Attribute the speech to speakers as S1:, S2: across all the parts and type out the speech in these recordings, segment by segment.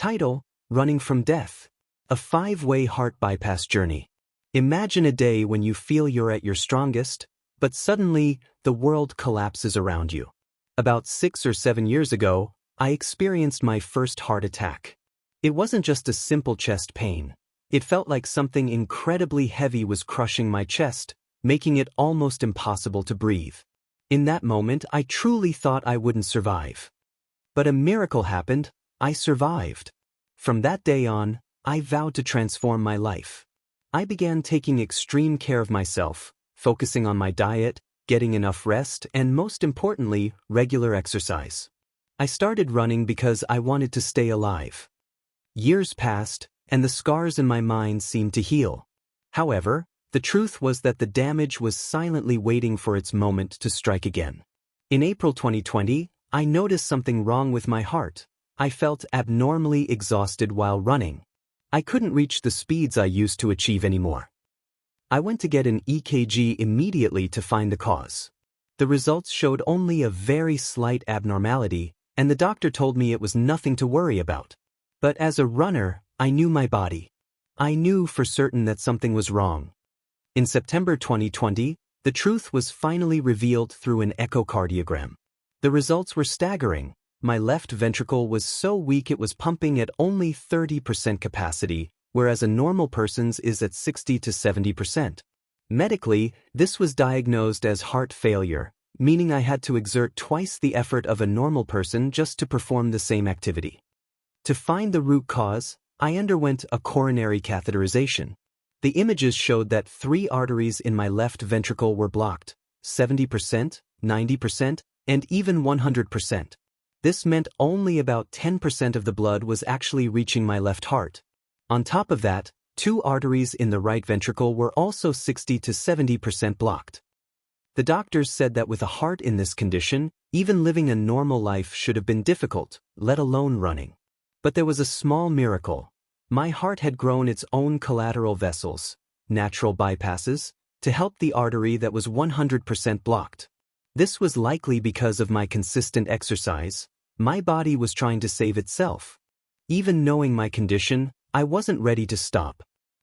S1: Title: Running from Death. A 5-way heart bypass journey. Imagine a day when you feel you're at your strongest, but suddenly, the world collapses around you. About 6 or 7 years ago, I experienced my first heart attack. It wasn't just a simple chest pain. It felt like something incredibly heavy was crushing my chest, making it almost impossible to breathe. In that moment, I truly thought I wouldn't survive. But a miracle happened. I survived. From that day on, I vowed to transform my life. I began taking extreme care of myself, focusing on my diet, getting enough rest, and most importantly, regular exercise. I started running because I wanted to stay alive. Years passed, and the scars in my mind seemed to heal. However, the truth was that the damage was silently waiting for its moment to strike again. In April 2020, I noticed something wrong with my heart. I felt abnormally exhausted while running. I couldn't reach the speeds I used to achieve anymore. I went to get an EKG immediately to find the cause. The results showed only a very slight abnormality, and the doctor told me it was nothing to worry about. But as a runner, I knew my body. I knew for certain that something was wrong. In September 2020, the truth was finally revealed through an echocardiogram. The results were staggering. My left ventricle was so weak it was pumping at only 30% capacity, whereas a normal person's is at 60 to 70%. Medically, this was diagnosed as heart failure, meaning I had to exert twice the effort of a normal person just to perform the same activity. To find the root cause, I underwent a coronary catheterization. The images showed that 3 arteries in my left ventricle were blocked, 70%, 90%, and even 100%. This meant only about 10% of the blood was actually reaching my left heart. On top of that, 2 arteries in the right ventricle were also 60 to 70% blocked. The doctors said that with a heart in this condition, even living a normal life should have been difficult, let alone running. But there was a small miracle. My heart had grown its own collateral vessels, natural bypasses, to help the artery that was 100% blocked. This was likely because of my consistent exercise. My body was trying to save itself. Even knowing my condition, I wasn't ready to stop.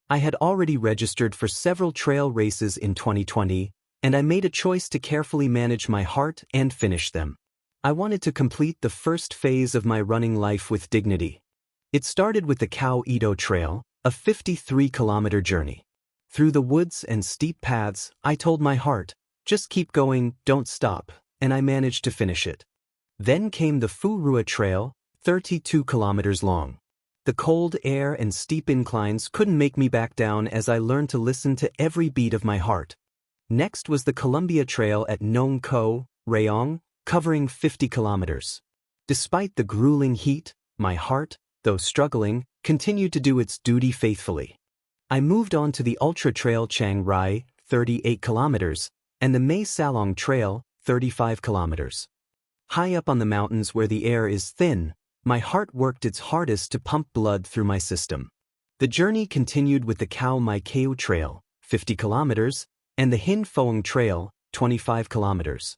S1: I had already registered for several trail races in 2020, and I made a choice to carefully manage my heart and finish them. I wanted to complete the first phase of my running life with dignity. It started with the Khao Edo Trail, a 53-kilometer journey. Through the woods and steep paths, I told my heart, just keep going, don't stop, and I managed to finish it. Then came the Phu Rua Trail, 32 kilometers long. The cold air and steep inclines couldn't make me back down as I learned to listen to every beat of my heart. Next was the Columbia Trail at Nong Ko, Rayong, covering 50 kilometers. Despite the grueling heat, my heart, though struggling, continued to do its duty faithfully. I moved on to the Ultra Trail Chiang Rai, 38 kilometers, and the Mae Salong Trail, 35 kilometers. High up on the mountains where the air is thin, my heart worked its hardest to pump blood through my system. The journey continued with the Khao Mai Keu Trail, 50 kilometers, and the Hin Phoang Trail, 25 kilometers.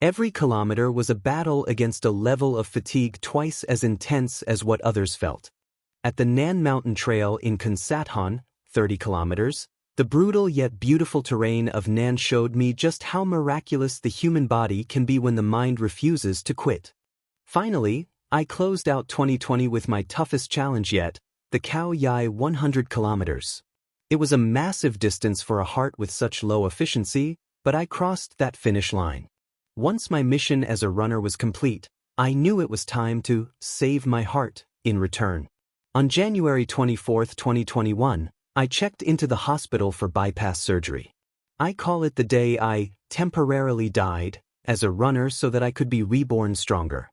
S1: Every kilometer was a battle against a level of fatigue twice as intense as what others felt. At the Nan Mountain Trail in Khon Sathon, 30 kilometers, the brutal yet beautiful terrain of Nan showed me just how miraculous the human body can be when the mind refuses to quit. Finally, I closed out 2020 with my toughest challenge yet, the Khao Yai 100 kilometers. It was a massive distance for a heart with such low efficiency, but I crossed that finish line. Once my mission as a runner was complete, I knew it was time to save my heart in return. On January 24, 2021, I checked into the hospital for bypass surgery. I call it the day I temporarily died as a runner so that I could be reborn stronger.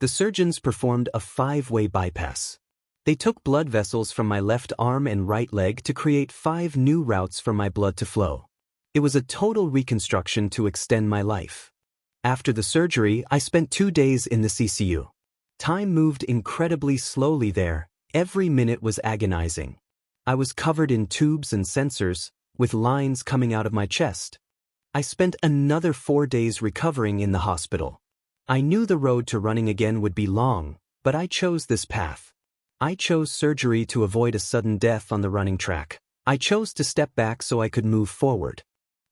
S1: The surgeons performed a 5-way bypass. They took blood vessels from my left arm and right leg to create 5 new routes for my blood to flow. It was a total reconstruction to extend my life. After the surgery, I spent 2 days in the CCU. Time moved incredibly slowly there. Every minute was agonizing. I was covered in tubes and sensors, with lines coming out of my chest. I spent another 4 days recovering in the hospital. I knew the road to running again would be long, but I chose this path. I chose surgery to avoid a sudden death on the running track. I chose to step back so I could move forward.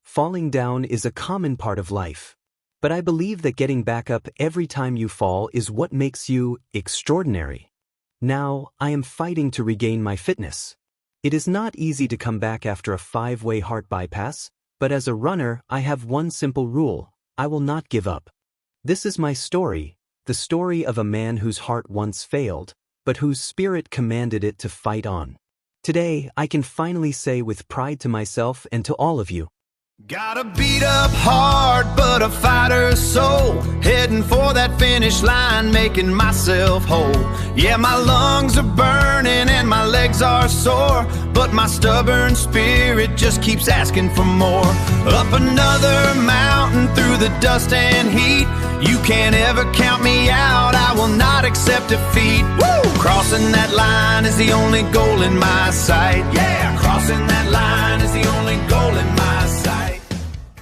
S1: Falling down is a common part of life. But I believe that getting back up every time you fall is what makes you extraordinary. Now, I am fighting to regain my fitness. It is not easy to come back after a 5-way heart bypass, but as a runner, I have one simple rule: I will not give up. This is my story, the story of a man whose heart once failed, but whose spirit commanded it to fight on. Today, I can finally say with pride to myself and to all of you,
S2: got a beat up heart, but a fighter's soul, heading for that finish line, making myself whole. Yeah, my lungs are burning and my legs are sore, but my stubborn spirit just keeps asking for more. Up another mountain through the dust and heat, you can't ever count me out, I will not accept defeat. Woo! Crossing that line is the only goal in my sight. Yeah, crossing that